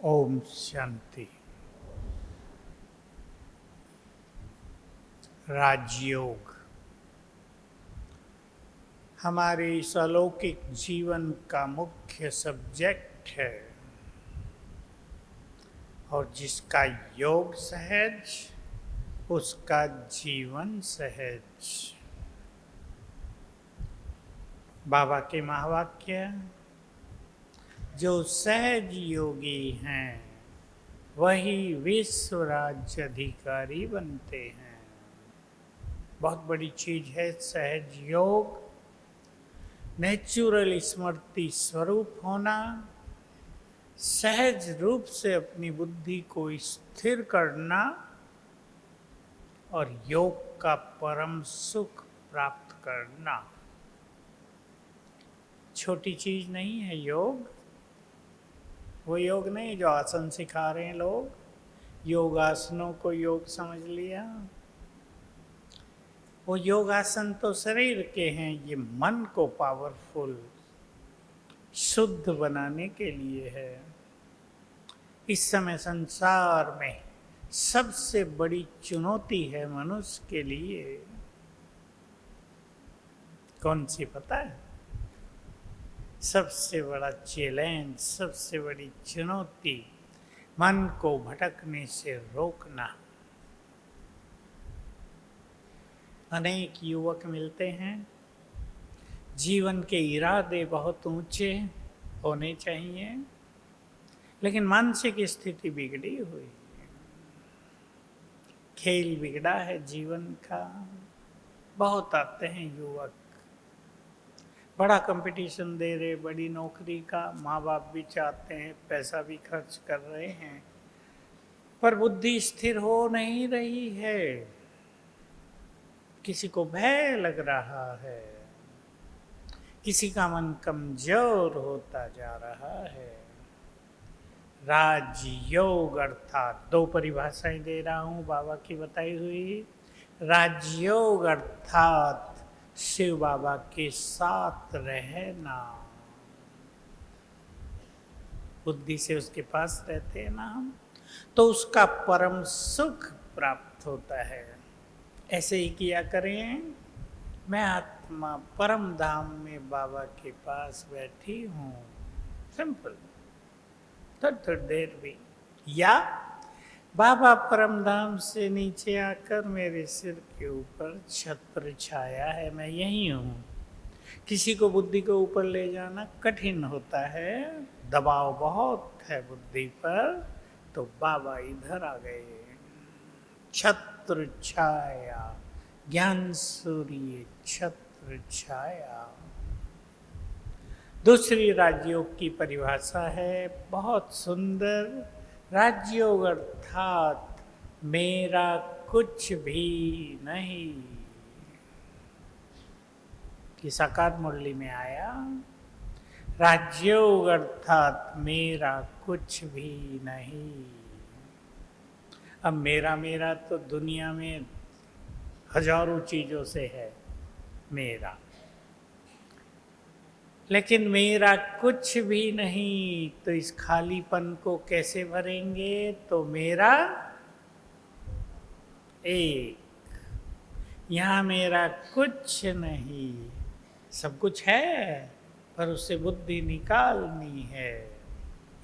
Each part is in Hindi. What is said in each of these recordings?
ओम शांति। राजयोग हमारे इस अलौकिक जीवन का मुख्य सब्जेक्ट है और जिसका योग सहज उसका जीवन सहज। बाबा के महावाक्य, जो सहज योगी हैं वही विश्व राज्य अधिकारी बनते हैं। बहुत बड़ी चीज है सहज योग। नेचुरल स्मृति स्वरूप होना, सहज रूप से अपनी बुद्धि को स्थिर करना और योग का परम सुख प्राप्त करना। छोटी चीज नहीं है योग। वो योग नहीं जो आसन सिखा रहे हैं लोग, योगासनों को योग समझ लिया। वो योगासन तो शरीर के हैं, ये मन को पावरफुल शुद्ध बनाने के लिए है। इस समय संसार में सबसे बड़ी चुनौती है मनुष्य के लिए। कौन सी पता है? सबसे बड़ा चैलेंज, सबसे बड़ी चुनौती मन को भटकने से रोकना। अनेक युवक मिलते हैं, जीवन के इरादे बहुत ऊंचे होने चाहिए, लेकिन मानसिक स्थिति बिगड़ी हुई, खेल बिगड़ा है जीवन का। बहुत आते हैं युवक, बड़ा कंपटीशन दे रहे, बड़ी नौकरी का, माँ बाप भी चाहते हैं, पैसा भी खर्च कर रहे हैं, पर बुद्धि स्थिर हो नहीं रही है। किसी को भय लग रहा है, किसी का मन कमजोर होता जा रहा है। राजयोग अर्थात, दो परिभाषाएं दे रहा हूं बाबा की बताई हुई। राजयोग अर्थात शिव बाबा के साथ रहना। बुद्धि से उसके पास रहते हैं ना हम, तो उसका परम सुख प्राप्त होता है। ऐसे ही किया करें। मैं आत्मा परम धाम में बाबा के पास बैठी हूँ, सिंपल, थोड़ी देर भी। या बाबा परम धाम से नीचे आकर मेरे सिर के ऊपर छत्र छाया है, मैं यही हूँ। किसी को बुद्धि को ऊपर ले जाना कठिन होता है, दबाव बहुत है बुद्धि पर, तो बाबा इधर आ गए। छत्र छाया, ज्ञान सूर्य छत्र छाया। दूसरी राजयोग की परिभाषा है बहुत सुंदर। राजयोग अर्थात मेरा कुछ भी नहीं। कि साकार मुरली में आया, राजयोग अर्थात मेरा कुछ भी नहीं। अब मेरा मेरा तो दुनिया में हजारों चीजों से है मेरा, लेकिन मेरा कुछ भी नहीं, तो इस खालीपन को कैसे भरेंगे? तो मेरा एक, यहां मेरा कुछ नहीं, सब कुछ है, पर उससे बुद्धि निकालनी है।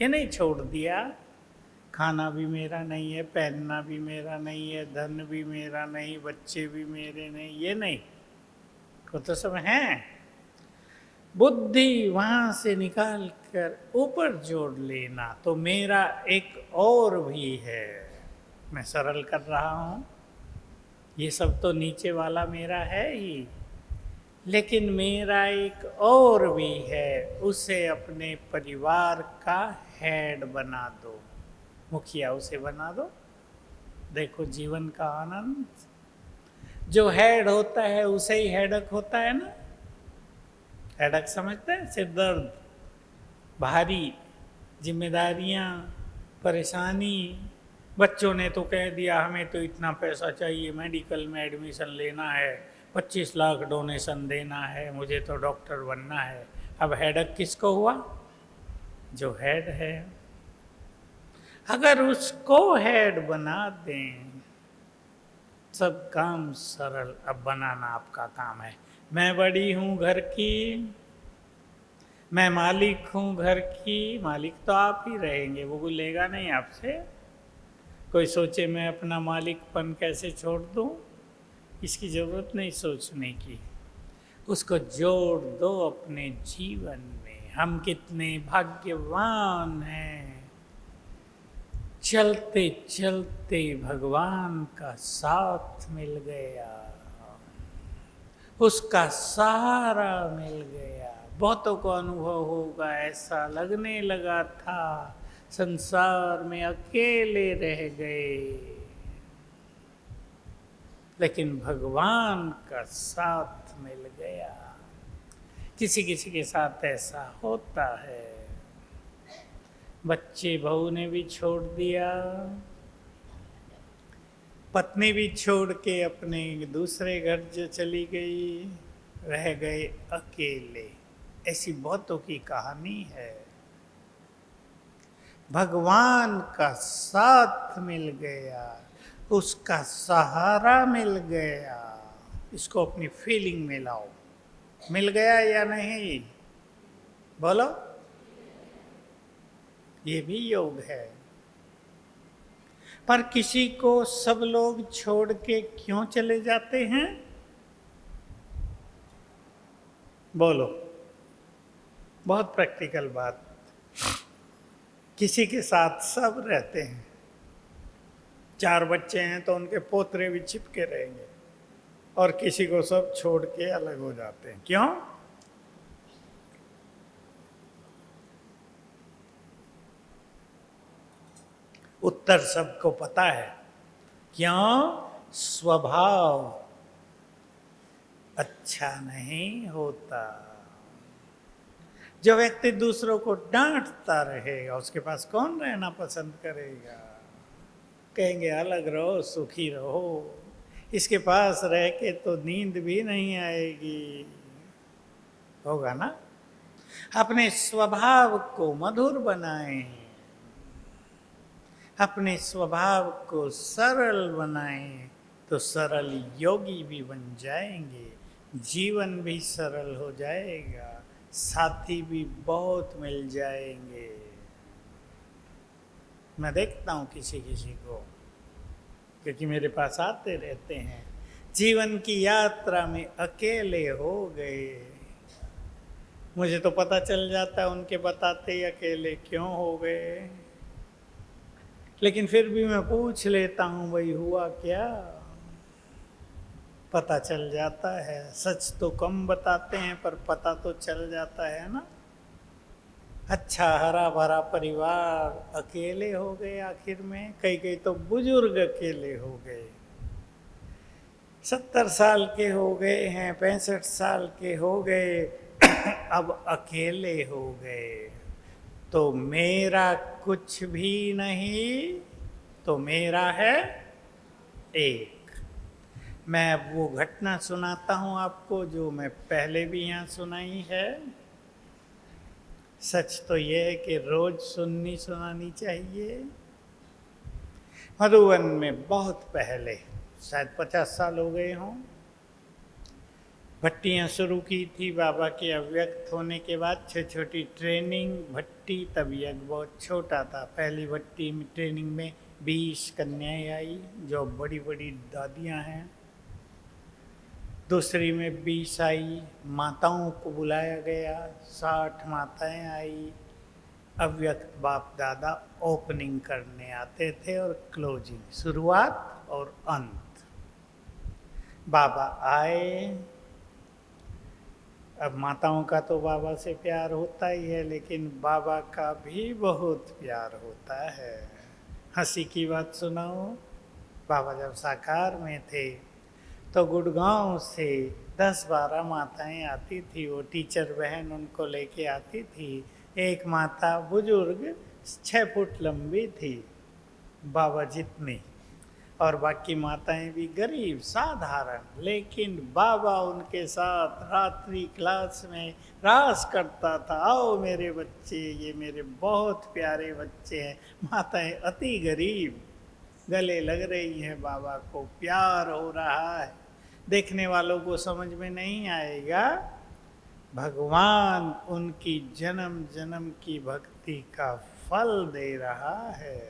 ये नहीं छोड़ दिया, खाना भी मेरा नहीं है, पहनना भी मेरा नहीं है, धन भी मेरा नहीं, बच्चे भी मेरे नहीं, ये नहीं, वो तो सब है। बुद्धि वहां से निकाल कर ऊपर जोड़ लेना, तो मेरा एक और भी है। मैं सरल कर रहा हूं, ये सब तो नीचे वाला मेरा है ही, लेकिन मेरा एक और भी है, उसे अपने परिवार का हेड बना दो, मुखिया उसे बना दो। देखो जीवन का आनंद। जो हेड होता है उसे ही हेडक होता है ना। हेडक समझते हैं? सिर दर्द, भारी जिम्मेदारियां, परेशानी। बच्चों ने तो कह दिया हमें तो इतना पैसा चाहिए, मेडिकल में एडमिशन लेना है, 25 लाख डोनेशन देना है, मुझे तो डॉक्टर बनना है। अब हेडक किसको हुआ? जो हेड है। अगर उसको हेड बना दें, सब काम सरल। अब बनाना आपका काम है। मैं बड़ी हूं घर की, मैं मालिक हूं घर की। मालिक तो आप ही रहेंगे, वो कोई लेगा नहीं आपसे। कोई सोचे मैं अपना मालिकपन कैसे छोड़ दूं, इसकी जरूरत नहीं सोचने की। उसको जोड़ दो अपने जीवन में। हम कितने भाग्यवान हैं, चलते चलते भगवान का साथ मिल गया, उसका सहारा मिल गया। बहुतों को अनुभव होगा, ऐसा लगने लगा था संसार में अकेले रह गए, लेकिन भगवान का साथ मिल गया। किसी किसी के साथ ऐसा होता है। बच्चे बहू ने भी छोड़ दिया, पत्नी भी छोड़ के अपने दूसरे घर जो चली गई, रह गए अकेले। ऐसी बहुतों की कहानी है। भगवान का साथ मिल गया, उसका सहारा मिल गया। इसको अपनी फीलिंग में लाओ। मिल गया या नहीं, बोलो। ये भी योग है। पर किसी को सब लोग छोड़ के क्यों चले जाते हैं, बोलो। बहुत प्रैक्टिकल बात। किसी के साथ सब रहते हैं, 4 बच्चे हैं तो उनके पोतरे भी चिपके रहेंगे, और किसी को सब छोड़ के अलग हो जाते हैं। क्यों? उत्तर सबको पता है। क्यों? स्वभाव अच्छा नहीं होता। जो व्यक्ति दूसरों को डांटता रहेगा, उसके पास कौन रहना पसंद करेगा? कहेंगे अलग रहो, सुखी रहो। इसके पास रह के तो नींद भी नहीं आएगी। होगा ना? अपने स्वभाव को मधुर बनाएं, अपने स्वभाव को सरल बनाएं, तो सरल योगी भी बन जाएंगे, जीवन भी सरल हो जाएगा, साथी भी बहुत मिल जाएंगे। मैं देखता हूँ किसी किसी को, क्योंकि मेरे पास आते रहते हैं, जीवन की यात्रा में अकेले हो गए। मुझे तो पता चल जाता है उनके बताते ही अकेले क्यों हो गए, लेकिन फिर भी मैं पूछ लेता हूँ, भाई हुआ क्या? पता चल जाता है। सच तो कम बताते हैं, पर पता तो चल जाता है ना। अच्छा हरा भरा परिवार अकेले हो गए आखिर में। कई कई तो बुजुर्ग अकेले हो गए, 70 साल के हो गए हैं, 65 साल के हो गए, अब अकेले हो गए। तो मेरा कुछ भी नहीं, तो मेरा है एक। मैं वो घटना सुनाता हूँ आपको जो मैं पहले भी यहाँ सुनाई है। सच तो ये है कि रोज सुनानी चाहिए। मधुबन में बहुत पहले, शायद 50 साल हो गए हों, भट्टियाँ शुरू की थी बाबा के अव्यक्त होने के बाद। छोटी छोटी ट्रेनिंग भट्टी, तब यज्ञ बहुत छोटा था। पहली भट्टी में ट्रेनिंग में 20 कन्याएं आई, जो बड़ी बड़ी दादियाँ हैं। दूसरी में 20 आई, माताओं को बुलाया गया, 60 माताएं आई। अव्यक्त बाप दादा ओपनिंग करने आते थे और क्लोजिंग, शुरुआत और अंत। बाबा आए। अब माताओं का तो बाबा से प्यार होता ही है, लेकिन बाबा का भी बहुत प्यार होता है। हंसी की बात सुनाओ, बाबा जब साकार में थे तो गुड़गांव से 10-12 माताएं आती थी। वो टीचर बहन उनको लेके आती थी। एक माता बुजुर्ग 6 फुट लंबी थी, बाबा जितनी, और बाकी माताएं भी गरीब साधारण, लेकिन बाबा उनके साथ रात्रि क्लास में रास करता था। आओ मेरे बच्चे, ये मेरे बहुत प्यारे बच्चे हैं। माताएं अति गरीब गले लग रही हैं, बाबा को प्यार हो रहा है। देखने वालों को समझ में नहीं आएगा, भगवान उनकी जन्म जन्म की भक्ति का फल दे रहा है।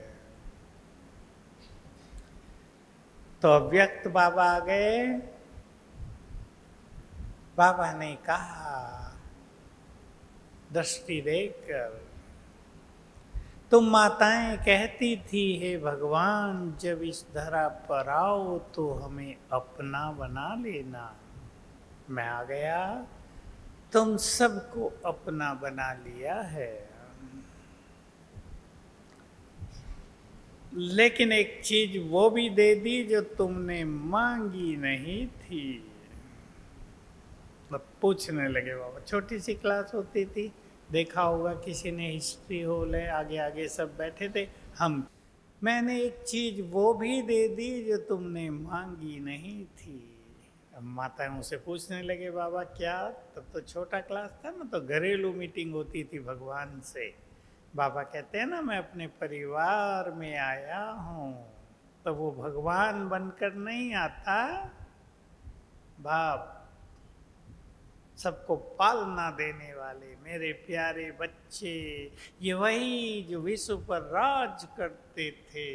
तो अव्यक्त बाबा आ गए। बाबा ने कहा दृष्टि देकर, तुम माताएं कहती थी हे भगवान जब इस धरा पर आओ तो हमें अपना बना लेना। मैं आ गया, तुम सबको अपना बना लिया है। लेकिन एक चीज वो भी दे दी जो तुमने मांगी नहीं थी। मतलब पूछने लगे बाबा। छोटी सी क्लास होती थी, देखा होगा किसी ने, हिस्ट्री हॉल है, आगे आगे सब बैठे थे हम। मैंने एक चीज वो भी दे दी जो तुमने मांगी नहीं थी। अब माताएं उसे पूछने लगे बाबा क्या? तब तो छोटा क्लास था ना, तो घरेलू मीटिंग होती थी भगवान से। बाबा कहते हैं ना, मैं अपने परिवार में आया हूँ। तो वो भगवान बनकर नहीं आता, बाप सबको पालना देने वाले मेरे प्यारे बच्चे, ये वही जो विश्व पर राज करते थे,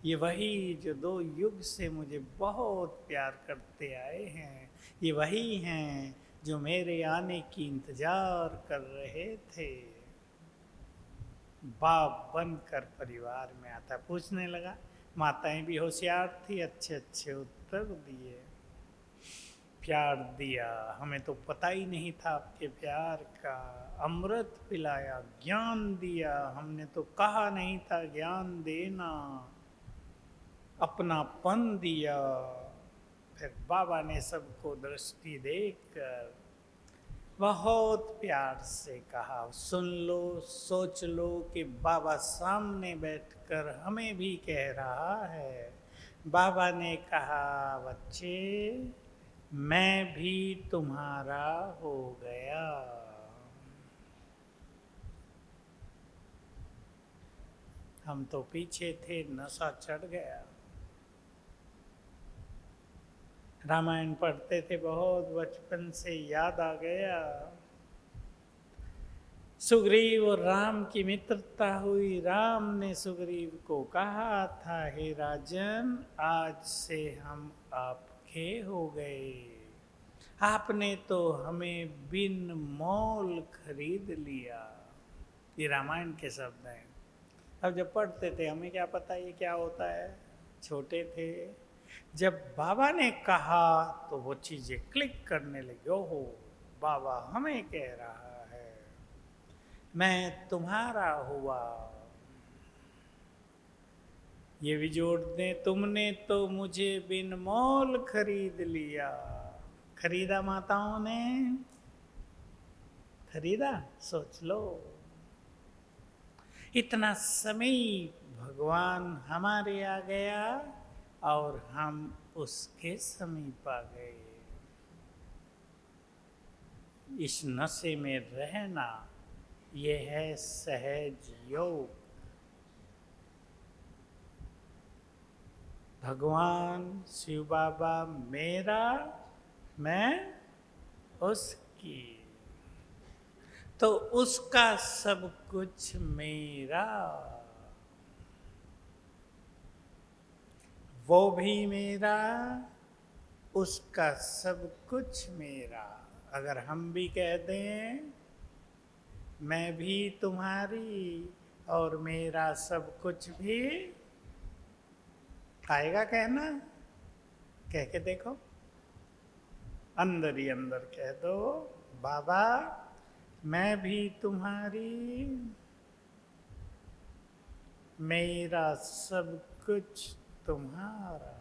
ये वही जो 2 युग से मुझे बहुत प्यार करते आए हैं, ये वही हैं जो मेरे आने की इंतजार कर रहे थे। बाप बनकर परिवार में आता। पूछने लगा, माताएं भी होशियार थी, अच्छे अच्छे उत्तर दिए। प्यार दिया, हमें तो पता ही नहीं था आपके प्यार का। अमृत पिलाया, ज्ञान दिया, हमने तो कहा नहीं था ज्ञान देना। अपनापन दिया। फिर बाबा ने सबको दृष्टि देकर बहुत प्यार से कहा, सुन लो, सोच लो कि बाबा सामने बैठकर हमें भी कह रहा है। बाबा ने कहा, बच्चे मैं भी तुम्हारा हो गया। हम तो पीछे थे, नशा चढ़ गया। रामायण पढ़ते थे बहुत, बचपन से याद आ गया। सुग्रीव और राम की मित्रता हुई। राम ने सुग्रीव को कहा था, हे राजन आज से हम आपके हो गए। आपने तो हमें बिन मोल खरीद लिया। ये रामायण के शब्द हैं। अब जब पढ़ते थे हमें क्या पता ये क्या होता है, छोटे थे। जब बाबा ने कहा तो वो चीजें क्लिक करने लगी। ओहो, बाबा हमें कह रहा है मैं तुम्हारा हुआ। ये भी जोड़ दें, तुमने तो मुझे बिन मोल खरीद लिया। खरीदा माताओं ने, खरीदा? सोच लो, इतना समय भगवान हमारे आ गया और हम उसके समीप आ गए। इस नशे में रहना ये है सहज योग। भगवान शिव बाबा मेरा, मैं उसकी, तो उसका सब कुछ मेरा। वो भी मेरा, उसका सब कुछ मेरा। अगर हम भी कह दें मैं भी तुम्हारी और मेरा सब कुछ भी, आएगा कहना? कह के देखो, अंदर ही अंदर कह दो, बाबा मैं भी तुम्हारी, मेरा सब कुछ तुम्हारा।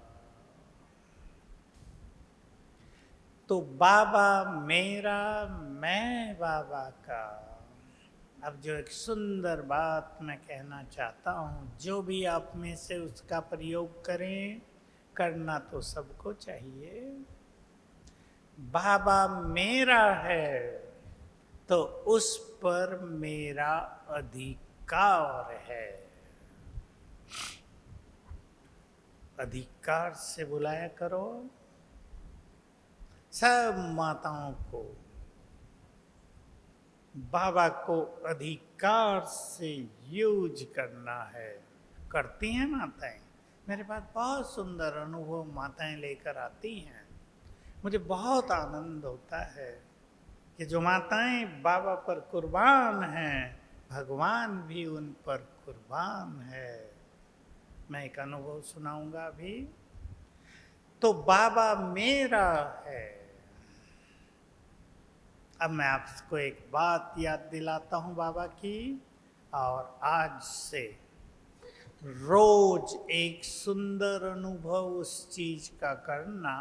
तो बाबा मेरा, मैं बाबा का। अब जो एक सुंदर बात मैं कहना चाहता हूँ, जो भी आप में से उसका प्रयोग करें, करना तो सबको चाहिए। बाबा मेरा है तो उस पर मेरा अधिकार है। अधिकार से बुलाया करो सब माताओं को। बाबा को अधिकार से यूज करना है। करती हैं माताएं। मेरे पास बहुत सुंदर अनुभव माताएं लेकर आती हैं। मुझे बहुत आनंद होता है कि जो माताएं बाबा पर कुर्बान हैं, भगवान भी उन पर कुर्बान है। मैं एक अनुभव सुनाऊंगा अभी। तो बाबा मेरा है। अब मैं आपको एक बात याद दिलाता हूं बाबा की, और आज से रोज एक सुंदर अनुभव उस चीज का करना।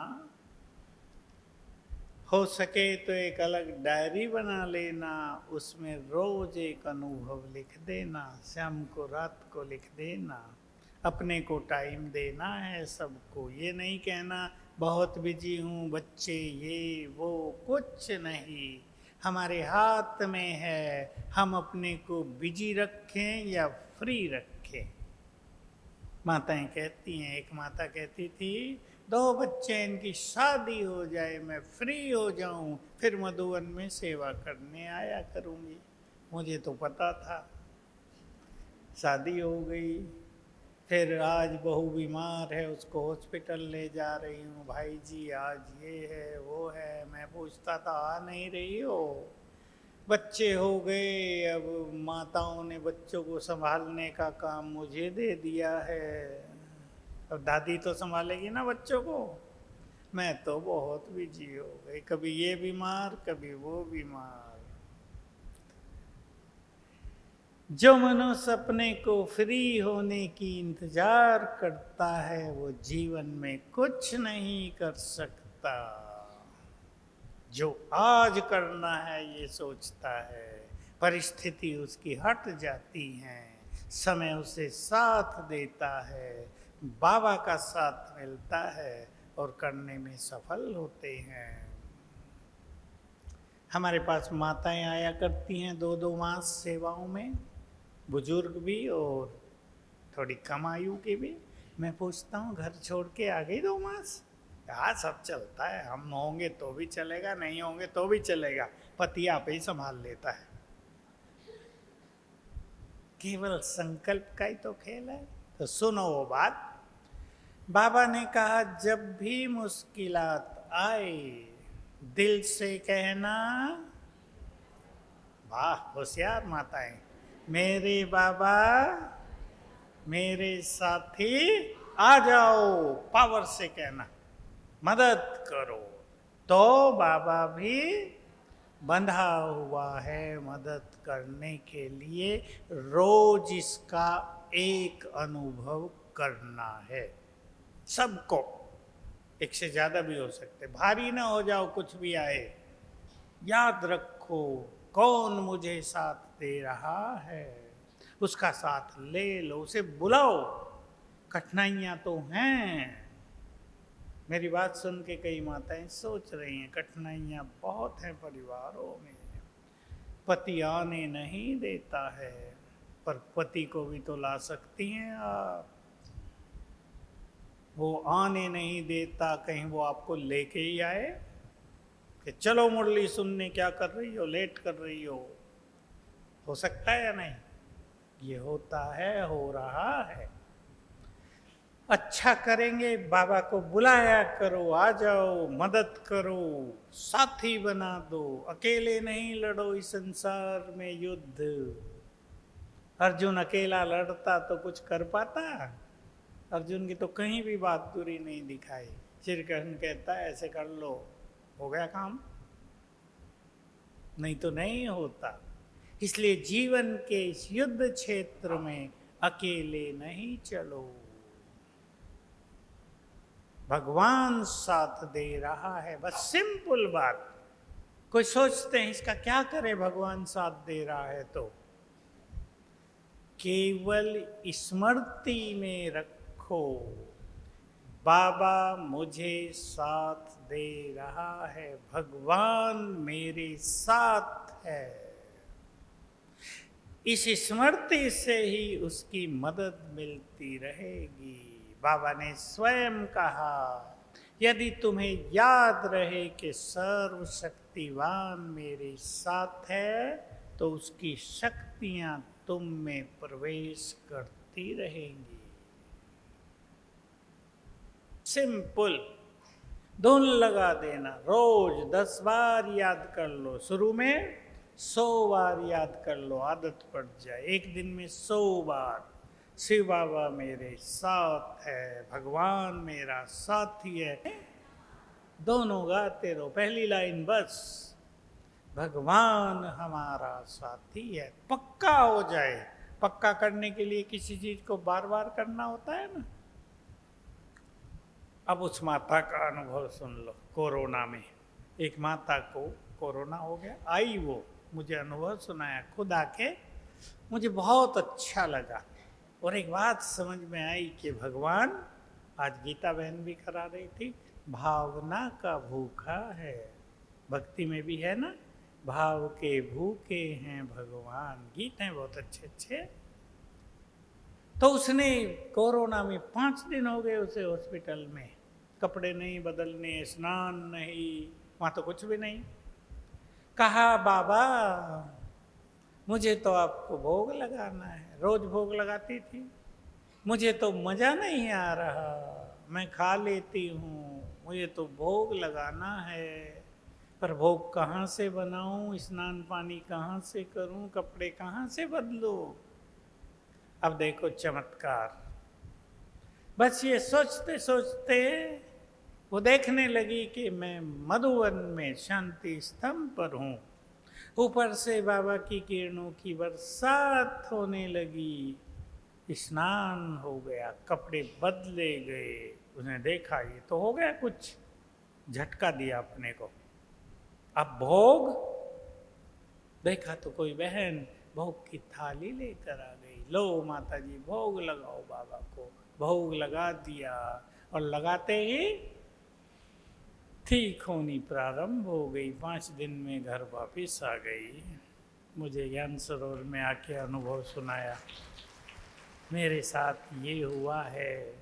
हो सके तो एक अलग डायरी बना लेना, उसमें रोज एक अनुभव लिख देना, शाम को रात को लिख देना। अपने को टाइम देना है सबको। ये नहीं कहना बहुत बिजी हूँ, बच्चे ये वो, कुछ नहीं। हमारे हाथ में है हम अपने को बिजी रखें या फ्री रखें। माताएं कहती हैं, एक माता कहती थी 2 बच्चे इनकी शादी हो जाए मैं फ्री हो जाऊं, फिर मधुवन में सेवा करने आया करूंगी। मुझे तो पता था। शादी हो गई, फिर आज बहू बीमार है, उसको हॉस्पिटल ले जा रही हूँ। भाई जी आज ये है वो है, मैं पूछता था आ नहीं रही हो। बच्चे हो गए, अब माताओं ने बच्चों को संभालने का काम मुझे दे दिया है। अब दादी तो संभालेगी ना बच्चों को। मैं तो बहुत बिजी हो गई, कभी ये बीमार कभी वो बीमार। जो मनुष्य अपने को फ्री होने की इंतजार करता है वो जीवन में कुछ नहीं कर सकता। जो आज करना है ये सोचता है, परिस्थिति उसकी हट जाती है, समय उसे साथ देता है, बाबा का साथ मिलता है और करने में सफल होते हैं। हमारे पास माताएं आया करती हैं 2-2 मास सेवाओं में, बुजुर्ग भी और थोड़ी कम आयु के भी। मैं पूछता हूँ घर छोड़ के आ गई 2 मास? हाँ सब चलता है, हम होंगे तो भी चलेगा, नहीं होंगे तो भी चलेगा, पति आप ही संभाल लेता है। केवल संकल्प का ही तो खेल है। तो सुनो वो बात। बाबा ने कहा जब भी मुश्किलात आए दिल से कहना, वाह होशियार माताएं, मेरे बाबा मेरे साथी आ जाओ, पावर से कहना, मदद करो। तो बाबा भी बंधा हुआ है मदद करने के लिए। रोज इसका एक अनुभव करना है सबको। एक से ज्यादा भी हो सकते, भारी ना हो जाओ कुछ भी आए। याद रखो कौन मुझे साथ दे रहा है, उसका साथ ले लो, उसे बुलाओ। कठिनाइयां तो हैं। मेरी बात सुन के कई माताएं सोच रही हैं कठिनाइयां बहुत हैं परिवारों में, पति आने नहीं देता है, पर पति को भी तो ला सकती हैं आप। वो आने नहीं देता, कहीं वो आपको लेके ही आए कि चलो मुरली सुनने, क्या कर रही हो, लेट कर रही हो सकता है या नहीं? ये होता है, हो रहा है। अच्छा करेंगे, बाबा को बुलाया करो, आ जाओ, मदद करो, साथी बना दो। अकेले नहीं लड़ो इस संसार में युद्ध। अर्जुन अकेला लड़ता तो कुछ कर पाता? अर्जुन की तो कहीं भी बहादुरी नहीं दिखाई। श्री कृष्ण कहता है ऐसे कर लो, हो गया काम, नहीं तो नहीं होता। इसलिए जीवन के इस युद्ध क्षेत्र में अकेले नहीं चलो, भगवान साथ दे रहा है। बस सिंपल बात। कोई सोचते हैं इसका क्या करे, भगवान साथ दे रहा है तो केवल स्मृति में रखो बाबा मुझे साथ दे रहा है, भगवान मेरे साथ है। इस स्मृति से ही उसकी मदद मिलती रहेगी। बाबा ने स्वयं कहा, यदि तुम्हें याद रहे कि सर्वशक्तिवान मेरे साथ है तो उसकी शक्तियां तुम में प्रवेश करती रहेंगी। सिंपल, धुन लगा देना, रोज 10 बार याद कर लो। शुरू में 100 बार याद कर लो, आदत पड़ जाए। एक दिन में 100 बार शिव बाबा मेरे साथ है, भगवान मेरा साथी है। दोनों गाते रहो। पहली लाइन बस, भगवान हमारा साथी है, पक्का हो जाए। पक्का करने के लिए किसी चीज को बार बार करना होता है ना। अब उस माता का अनुभव सुन लो। कोरोना में एक माता को कोरोना हो गया, आई वो मुझे अनुभव सुनाया, खुद आके मुझे बहुत अच्छा लगा। और एक बात समझ में आई कि भगवान, आज गीता बहन भी करा रही थी, भावना का भूखा है। भक्ति में भी है ना, भाव के भूखे हैं भगवान। गीत हैं बहुत अच्छे अच्छे। तो उसने कोरोना में 5 दिन हो गए उसे हॉस्पिटल में, कपड़े नहीं बदलने, स्नान नहीं, वहां तो कुछ भी नहीं। कहा बाबा मुझे तो आपको भोग लगाना है। रोज भोग लगाती थी, मुझे तो मजा नहीं आ रहा, मैं खा लेती हूँ, मुझे तो भोग लगाना है। पर भोग कहाँ से बनाऊं, स्नान पानी कहाँ से करूं, कपड़े कहाँ से बदलूं। अब देखो चमत्कार। बस ये सोचते सोचते वो देखने लगी कि मैं मधुवन में शांति स्तंभ पर हूँ। ऊपर से बाबा की किरणों की बरसात होने लगी। स्नान हो गया, कपड़े बदले गए। उसने देखा ये तो हो गया कुछ, झटका दिया अपने को। अब भोग देखा तो कोई बहन भोग की थाली लेकर आ गई। लो माता जी भोग लगाओ बाबा को। भोग लगा दिया और लगाते ही ठीक होनी प्रारंभ हो गई। 5 दिन में घर वापिस आ गई। मुझे ज्ञान सरोवर में आके अनुभव सुनाया, मेरे साथ ये हुआ है।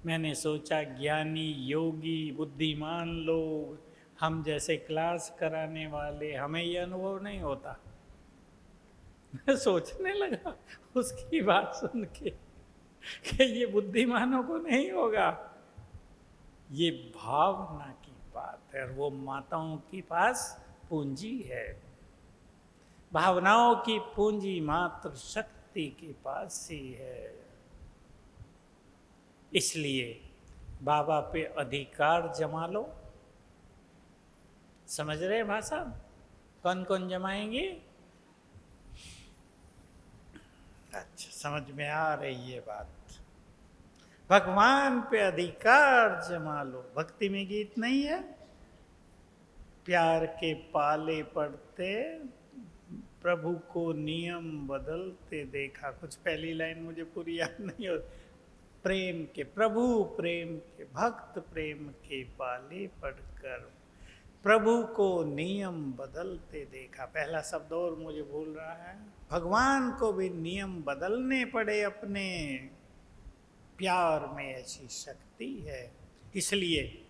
मैंने सोचा ज्ञानी योगी बुद्धिमान लोग, हम जैसे क्लास कराने वाले, हमें ये अनुभव नहीं होता। मैं सोचने लगा उसकी बात सुन के कि ये बुद्धिमानों को नहीं होगा। ये भावना की बात है और वो माताओं के पास पूंजी है। भावनाओं की पूंजी मात्र शक्ति के पास ही है। इसलिए बाबा पे अधिकार जमा लो। समझ रहे भाषा? कौन कौन जमाएंगे? अच्छा, समझ में आ रही है बात। भगवान पे अधिकार जमा लो। भक्ति में गीत नहीं है, प्यार के पाले पड़ते प्रभु को नियम बदलते देखा। कुछ पहली लाइन मुझे पूरी याद नहीं हो। प्रेम के प्रभु, प्रेम के भक्त, प्रेम के पाले पढ़कर प्रभु को नियम बदलते देखा। पहला शब्द और मुझे भूल रहा है। भगवान को भी नियम बदलने पड़े अपने। प्यार में ऐसी शक्ति है। इसलिए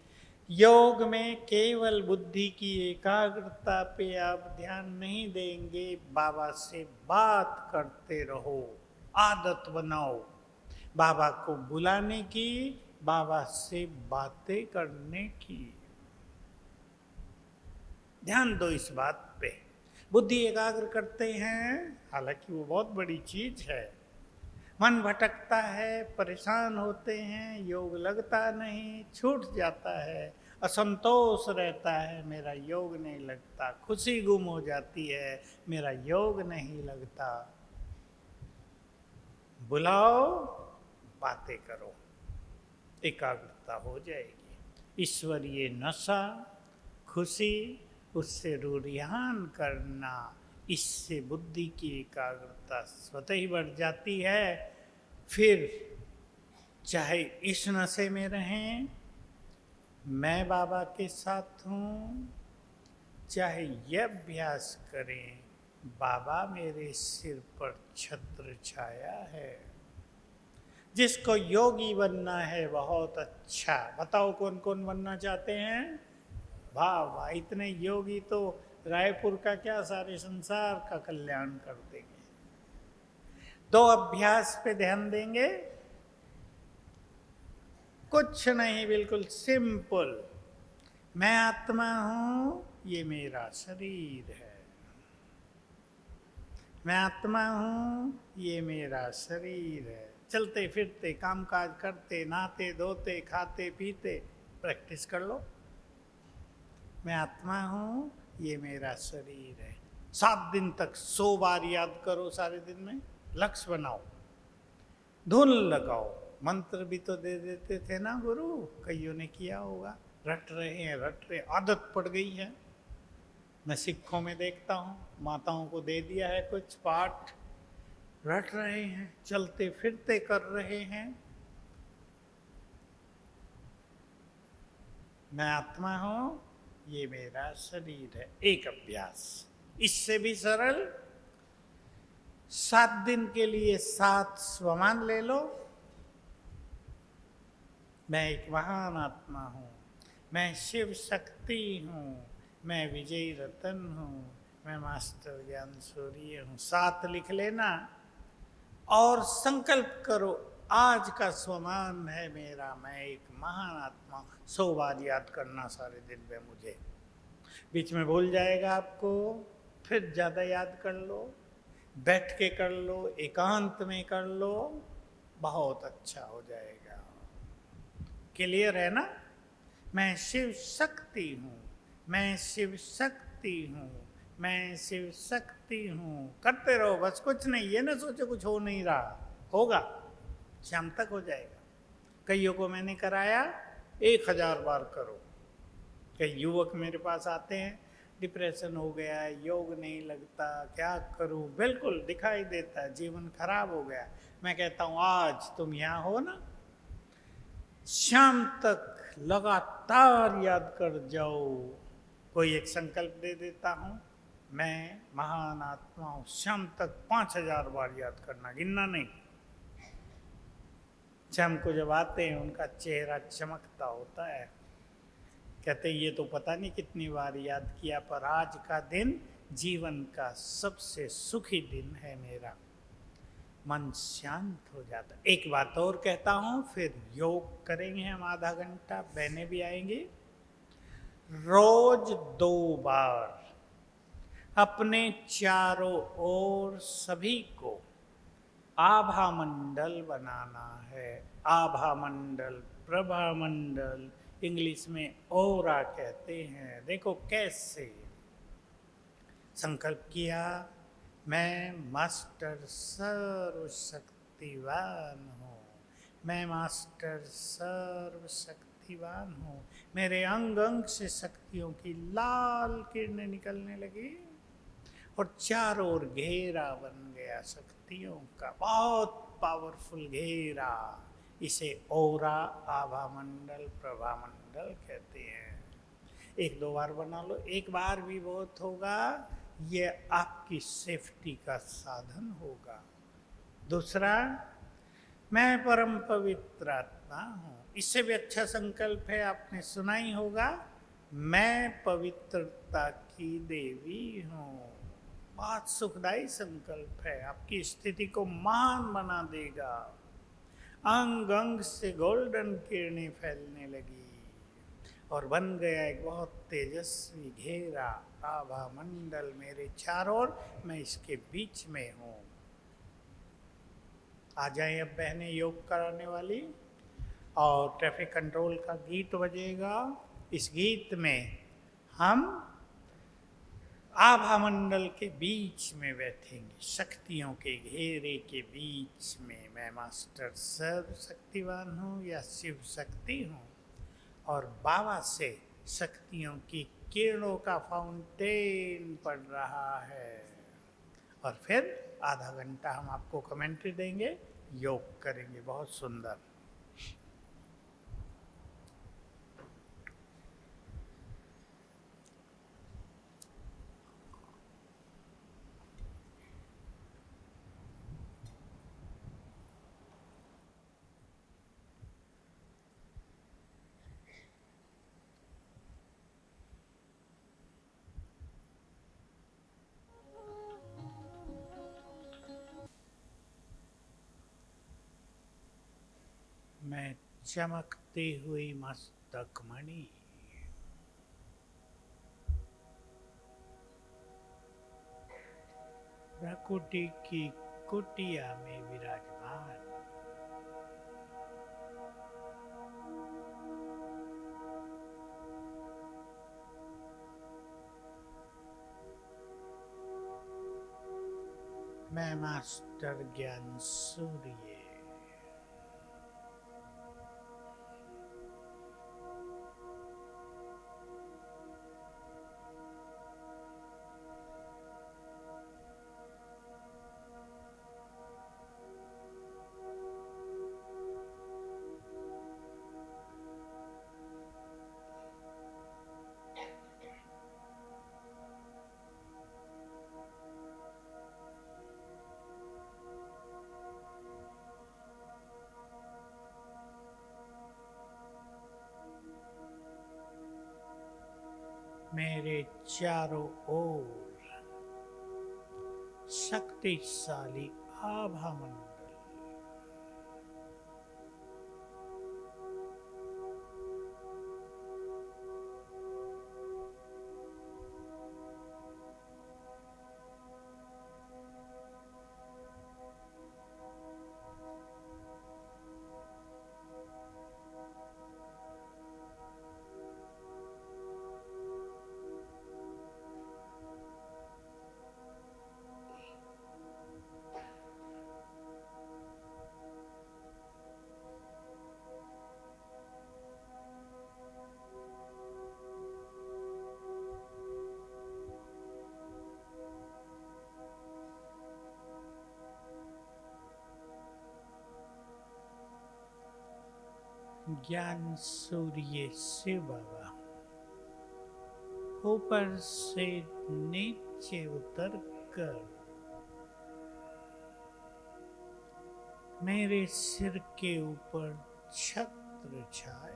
योग में केवल बुद्धि की एकाग्रता पे आप ध्यान नहीं देंगे, बाबा से बात करते रहो, आदत बनाओ बाबा को बुलाने की, बाबा से बातें करने की। ध्यान दो इस बात पे। बुद्धि एकाग्र करते हैं, हालांकि वो बहुत बड़ी चीज है। मन भटकता है, परेशान होते हैं, योग लगता नहीं, छूट जाता है, असंतोष रहता है, मेरा योग नहीं लगता, खुशी गुम हो जाती है, मेरा योग नहीं लगता। बुलाओ, बातें करो, एकाग्रता हो जाएगी। ईश्वरीय नशा, खुशी, उससे रूरियान करना, इससे बुद्धि की एकाग्रता स्वतः ही बढ़ जाती है। फिर चाहे इस नशे में रहें, मैं बाबा के साथ हूँ, चाहे यह अभ्यास करें, बाबा मेरे सिर पर छत्र छाया है। जिसको योगी बनना है बहुत अच्छा। बताओ कौन कौन बनना चाहते हैं? वाह वाह, इतने योगी तो रायपुर का क्या सारे संसार का कल्याण कर देंगे। दो अभ्यास पे ध्यान देंगे, कुछ नहीं, बिल्कुल सिंपल। मैं आत्मा हूं, ये मेरा शरीर है। मैं आत्मा हूं, ये मेरा शरीर है। चलते फिरते काम काज करते, नहाते धोते, खाते पीते, प्रैक्टिस कर लो। मैं आत्मा हूं, ये मेरा शरीर है। 7 दिन तक 100 बार याद करो सारे दिन में। लक्ष्य बनाओ, धुन लगाओ। मंत्र भी तो दे देते थे ना गुरु, कईयों ने किया होगा। रट रहे हैं, रट रहे, आदत पड़ गई है। मैं सिखों में देखता हूँ, माताओं को दे दिया है कुछ पाठ, रट रहे हैं, चलते फिरते कर रहे हैं। मैं आत्मा हूं, ये मेरा शरीर है। एक अभ्यास, इससे भी सरल। 7 दिन के लिए 7 स्वमान ले लो। मैं एक महान आत्मा हूं, मैं शिव शक्ति हूं, मैं विजयी रतन हूं, मैं मास्टर ज्ञान सूर्य हूं। 7 लिख लेना और संकल्प करो, आज का स्वमान है मेरा, मैं एक महान आत्मा। 100 बार याद करना सारे दिन में मुझे। बीच में भूल जाएगा आपको, फिर ज़्यादा याद कर लो, बैठ के कर लो, एकांत में कर लो, बहुत अच्छा हो जाएगा। क्लियर है ना? मैं शिव शक्ति हूँ, मैं शिव शक्ति हूँ, मैं शिव शक्ति हूँ। करते रहो बस, कुछ नहीं, ये ना सोचो कुछ हो नहीं रहा, होगा, शाम तक हो जाएगा। कईयों को मैंने कराया, 1000 बार करो। कई युवक मेरे पास आते हैं, डिप्रेशन हो गया है, योग नहीं लगता, क्या करूं, बिल्कुल दिखाई देता है, जीवन खराब हो गया। मैं कहता हूं आज तुम यहाँ हो ना, शाम तक लगातार याद कर जाओ। कोई एक संकल्प दे देता हूं, मैं महान आत्मा हूं, शाम तक 5000 बार याद करना, गिनना नहीं। शाम को जब आते हैं उनका चेहरा चमकता होता है, कहते ये तो पता नहीं कितनी बार याद किया, पर आज का दिन जीवन का सबसे सुखी दिन है मेरा। मन शांत हो जाता। एक बात और कहता हूं, फिर योग करेंगे हम आधा घंटा, बहनें भी आएंगी। रोज 2 बार अपने चारों ओर सभी को आभा मंडल बनाना है। आभा मंडल, प्रभा मंडल, इंग्लिश में ओरा कहते हैं। देखो कैसे संकल्प किया, मैं मास्टर सर्वशक्तिवान हूँ, मैं मास्टर सर्वशक्तिवान हूँ। मेरे अंग अंग से शक्तियों की लाल किरणें निकलने लगी और चारों ओर घेरा बन गया शक्तियों का, बहुत पावरफुल घेरा। इसे ओरा, आभा मंडल, प्रभा मंडल कहते हैं। 1-2 बार बना लो, एक बार भी बहुत होगा। ये आपकी सेफ्टी का साधन होगा। दूसरा, मैं परम पवित्र आत्मा हूं। इससे भी अच्छा संकल्प है, आपने सुना ही होगा, मैं पवित्रता की देवी हूं। बहुत सुखदायी संकल्प है, आपकी स्थिति को महान बना देगा। अंग अंग से गोल्डन किरणें फैलने लगी और बन गया एक बहुत तेजस्वी घेरा, आभा मंडल मेरे चारों ओर, मैं इसके बीच में हूं। आ जाए अब बहनें योग कराने वाली, और ट्रैफिक कंट्रोल का गीत बजेगा। इस गीत में हम आभा मंडल के बीच में बैठेंगे, शक्तियों के घेरे के बीच में। मैं मास्टर सर्वशक्तिवान हूँ या शिव शक्ति हूँ, और बाबा से शक्तियों की किरणों का फाउंटेन पड़ रहा है। और फिर आधा घंटा हम आपको कमेंट्री देंगे, योग करेंगे, बहुत सुंदर। मैं चमकती हुई मस्तक मणि, प्रकृति की कुटिया में विराजमान, मैं मास्टर ज्ञान सूर्य, मेरे चारों ओर शक्तिशाली आभा मंडल, ज्ञान सूर्य शिव बाबा ऊपर से नीचे उतर कर मेरे सिर के ऊपर छत्र छाया,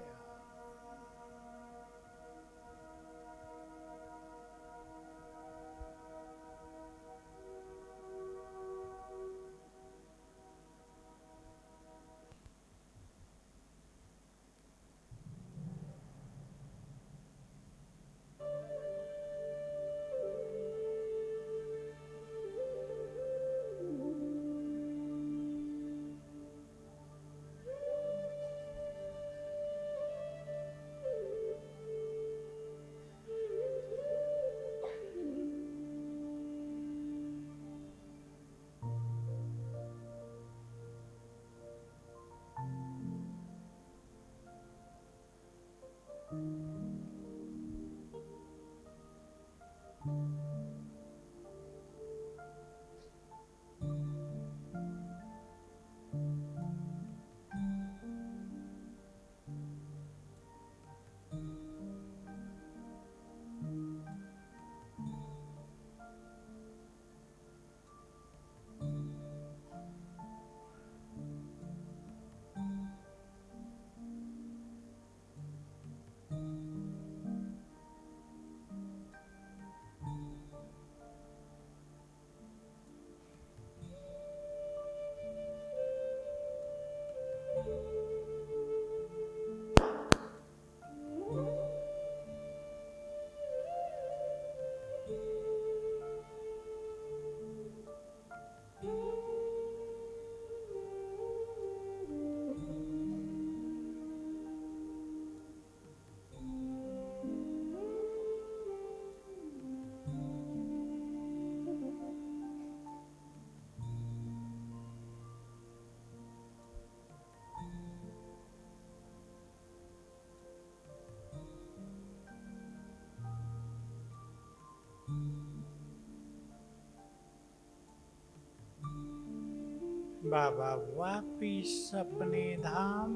बाबा वापिस अपने धाम,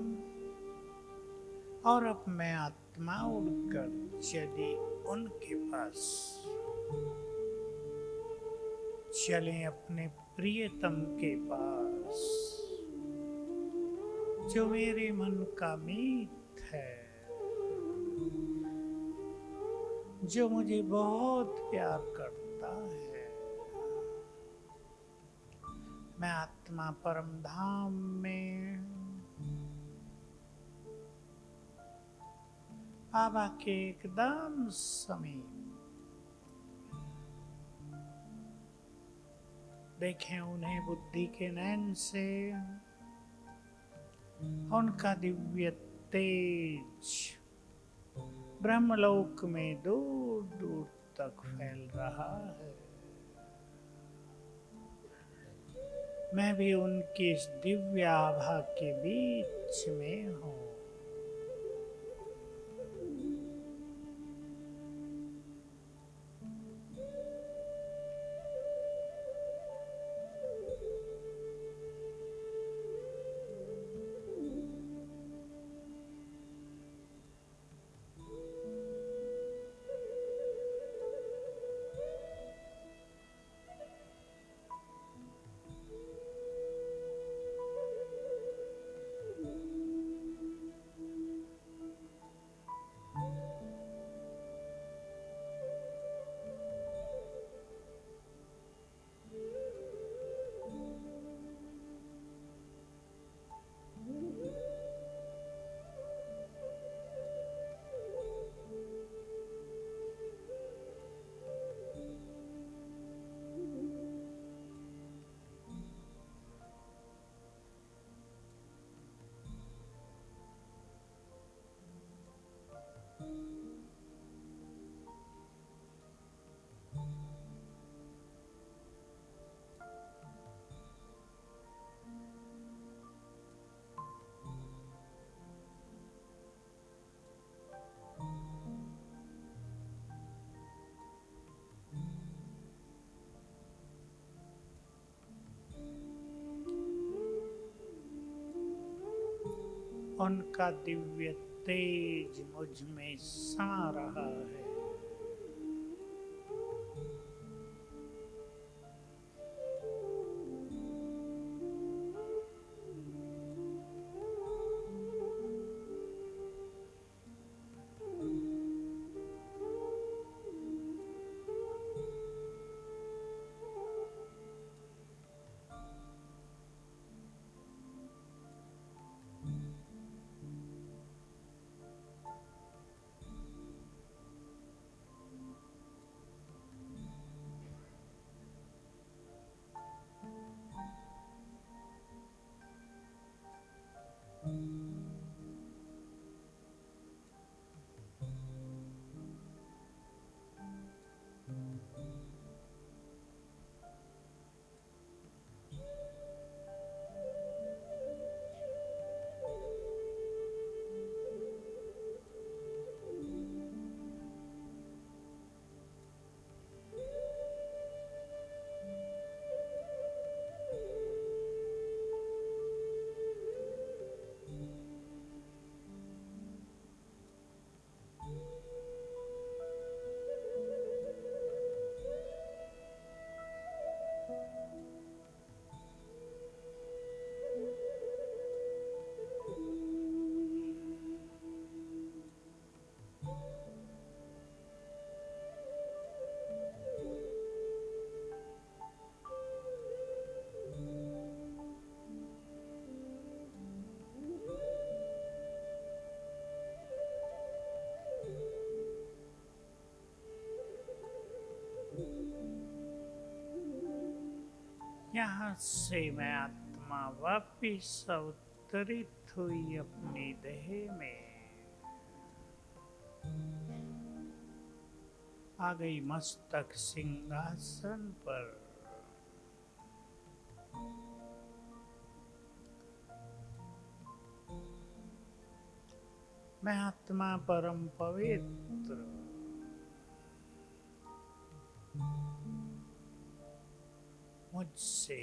और अब मैं आत्मा उड़कर चली उनके पास। चले अपने प्रियतम के पास, जो मेरे मन का मीत है, जो मुझे बहुत प्यार करता है। मैं आत्मा परम धाम में बाबा के एकदम समीप। देखें उन्हें बुद्धि के नयन से, उनका दिव्य तेज ब्रह्मलोक में दूर दूर तक फैल रहा है। मैं भी उनकी इस दिव्य आभा के बीच में हूँ। उनका दिव्य तेज मुझ में समा रहा है। यहाँ से मैं आत्मा वापिस अवतरित हुई अपनी देह में, आ गई मस्तक सिंहासन पर। मैं आत्मा परम पवित्र, मुझसे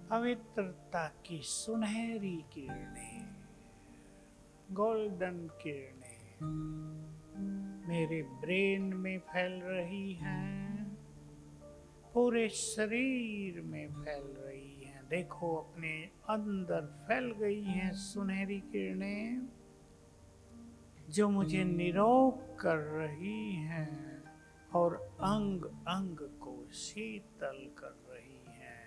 पवित्रता की सुनहरी किरणें, गोल्डन किरणें मेरे ब्रेन में फैल रही हैं, पूरे शरीर में फैल रही हैं। देखो अपने अंदर फैल गई हैं सुनहरी किरणें, जो मुझे निरोग कर रही हैं और अंग अंग को शीतल कर रही हैं।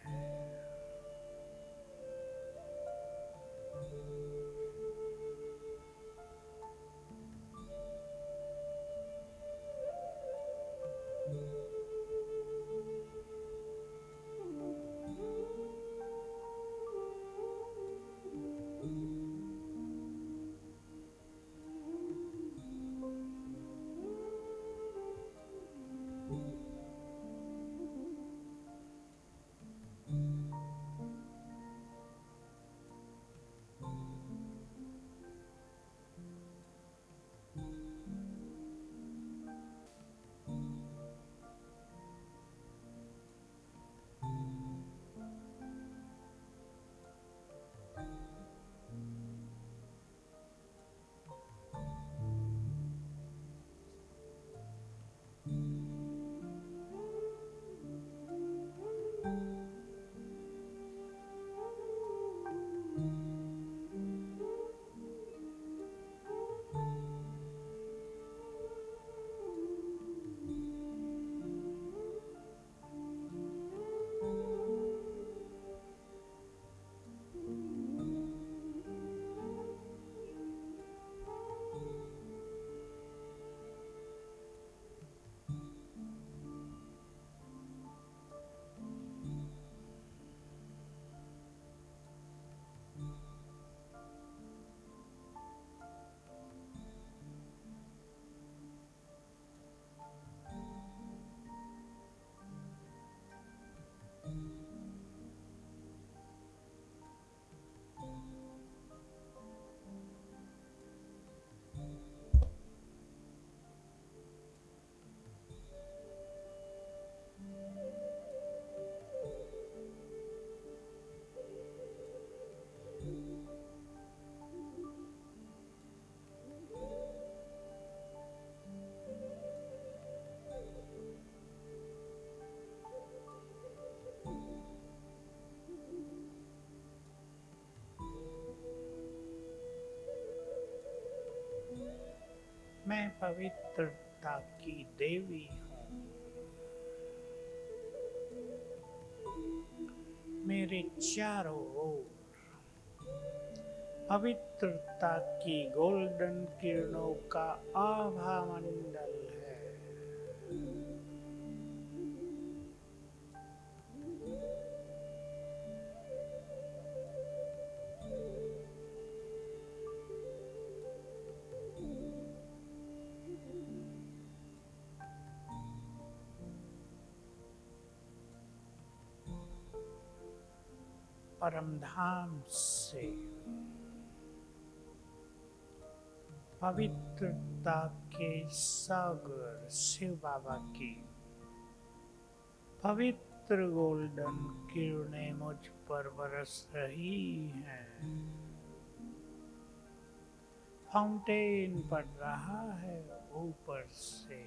मैं पवित्रता की देवी हूँ। मेरे चारों ओर पवित्रता की गोल्डन किरणों का आभा मंडल है। परमधाम से पवित्रता के सागर शिव बाबा की पवित्र गोल्डन किरणें मुझ पर बरस रही हैं। फाउंटेन पड़ रहा है ऊपर से।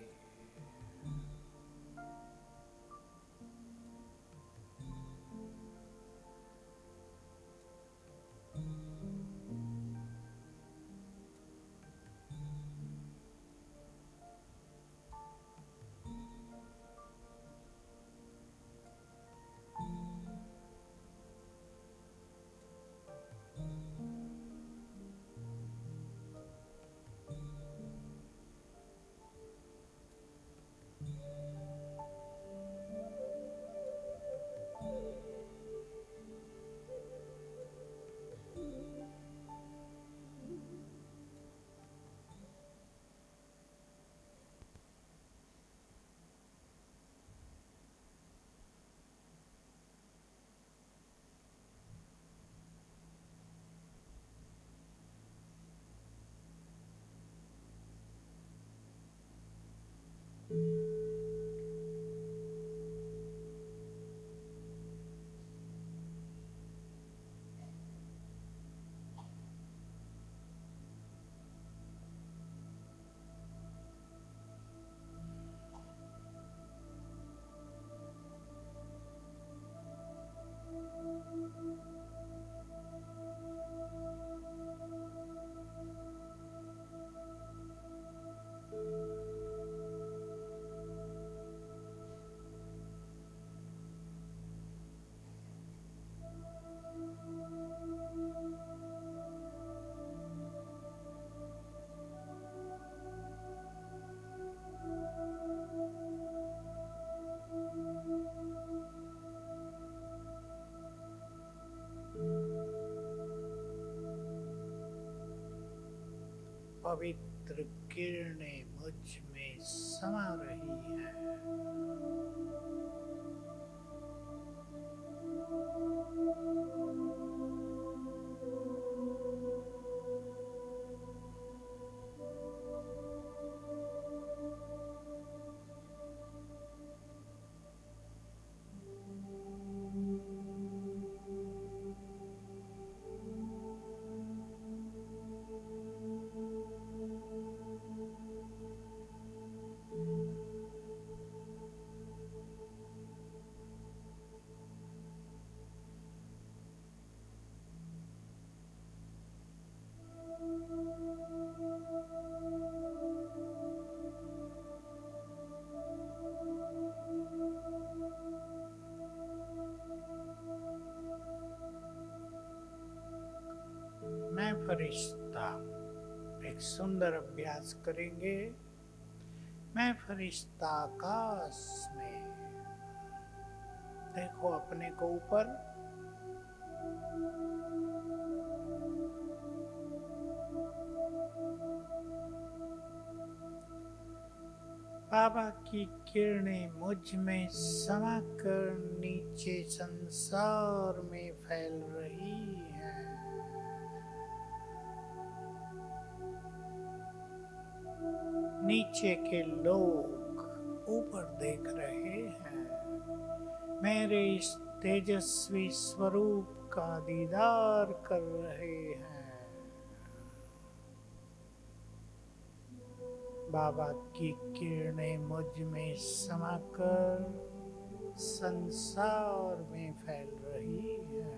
पवित्र किरणें मुझ में समा रही हैं। मैं फरिश्ता एक सुंदर अभ्यास करेंगे। मैं फरिश्ता आकाश में, देखो अपने को ऊपर, बाबा की किरणें मुझ में समाकर नीचे संसार में फैल रही हैं। नीचे के लोग ऊपर देख रहे हैं, मेरे इस तेजस्वी स्वरूप का दीदार कर रहे हैं। बाबा की किरणें मुझ में समाकर संसार में फैल रही है।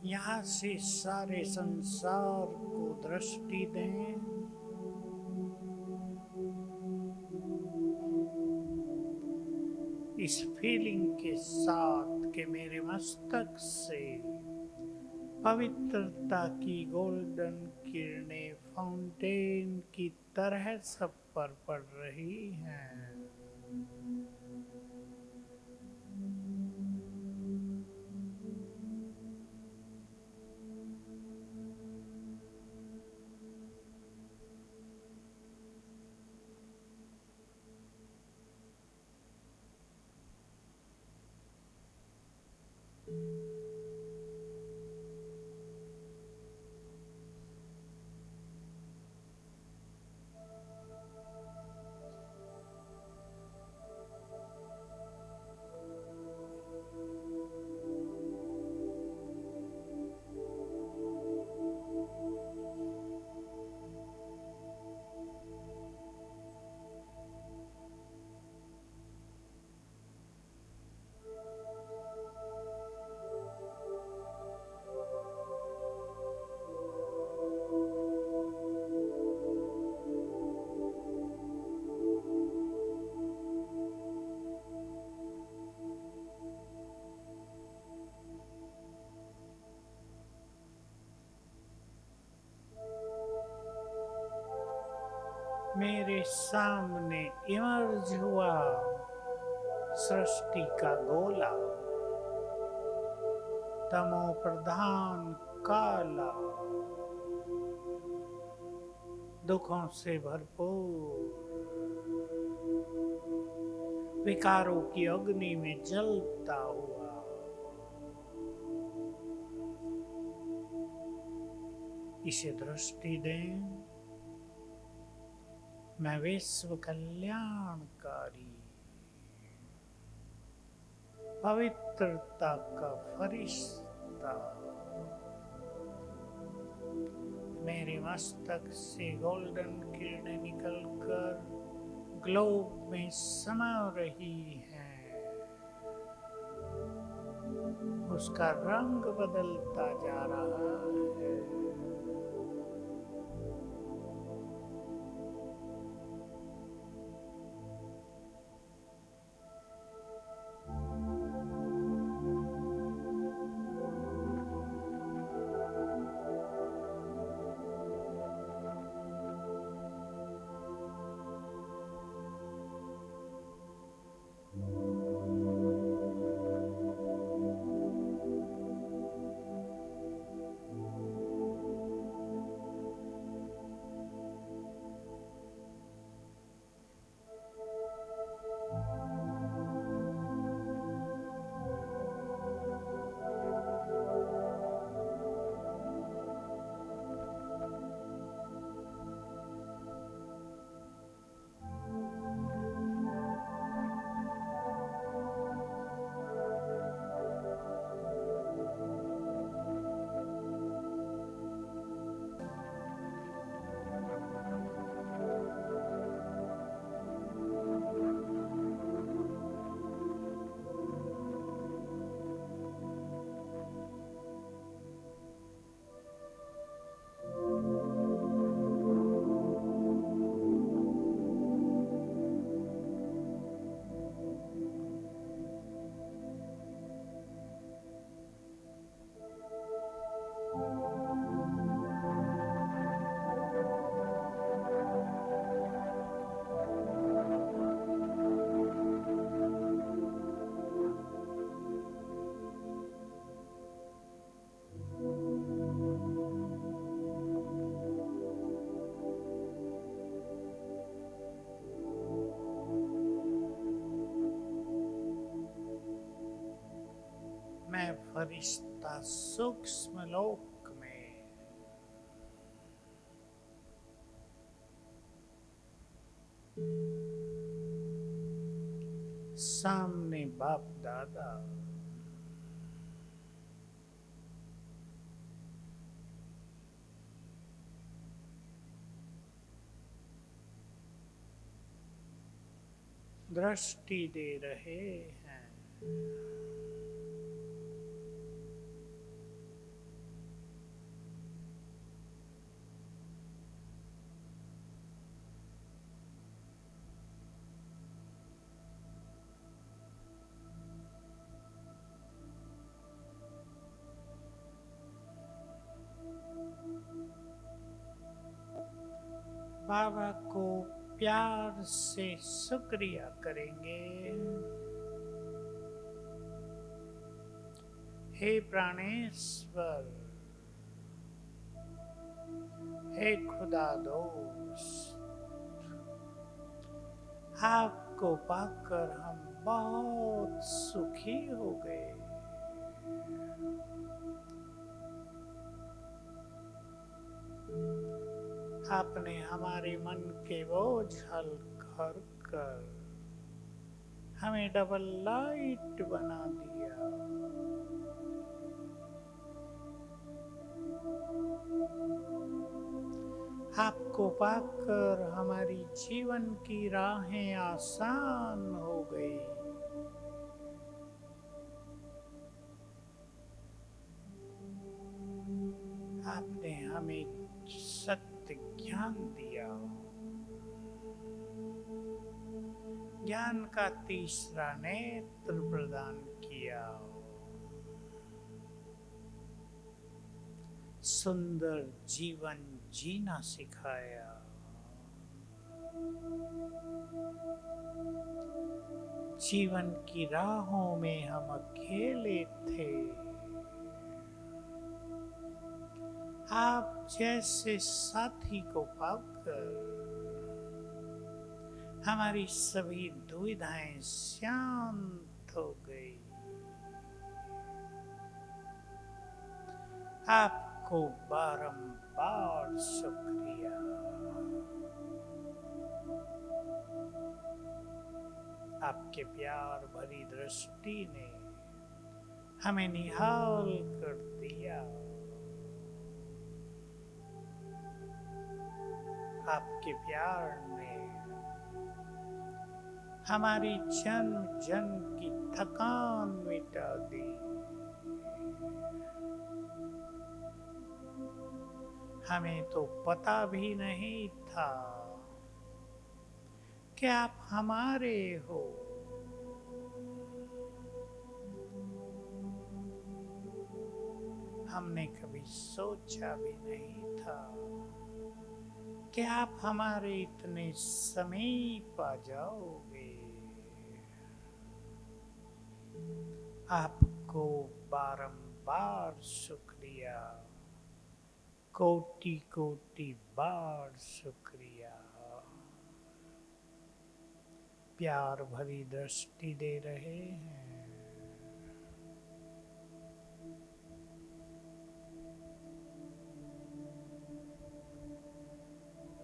यहाँ से सारे संसार को दृष्टि दें। इस फीलिंग के साथ कि मेरे मस्तक से पवित्रता की गोल्डन किरणें फाउंटेन की तरह सब पर पड़ रही हैं। मेरे सामने इमर्ज हुआ सृष्टि का गोला, तमो प्रधान काला, दुखों से भरपूर, विकारों की अग्नि में जलता हुआ। इसे दृष्टि दें। मैं विश्व कल्याणकारी पवित्रता का फरिश्ता, मेरे मस्तक से गोल्डन किरणें निकलकर ग्लोब में समा रही हैं। उसका रंग बदलता जा रहा है। मैं फरिश्ता सूक्ष्म लोक में, सामने बाप दादा, दृष्टि दे रहे हैं। बाबा को प्यार से शुक्रिया करेंगे। हे प्राणेश्वर, हे खुदा दोस्त, आपको पाकर हम बहुत सुखी हो गए। आपने हमारे मन के बोझ हल्का कर हमें डबल लाइट बना दिया। आपको पाकर हमारी जीवन की राहें आसान हो गई। आपने हमें सत्य ज्ञान दिया। ज्ञान का तीसरा नेत्र प्रदान किया। सुंदर जीवन जीना सिखाया। जीवन की राहों में हम अकेले थे। आप जैसे साथी को पाकर हमारी सभी दुविधाएं शांत हो गई। आपको बारंबार शुक्रिया। आपके प्यार भरी दृष्टि ने हमें निहाल कर दिया। आपके प्यार ने हमारी जन्म जन्म की थकान मिटा दी। हमें तो पता भी नहीं था कि आप हमारे हो। हमने कभी सोचा भी नहीं था कि आप हमारे इतने समीप आ जाओगे। आपको बारंबार शुक्रिया, कोटि कोटि बार शुक्रिया। प्यार भरी दृष्टि दे रहे हैं।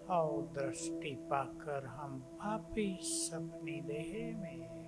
और दृष्टि पाकर हम वापिस अपनी देह में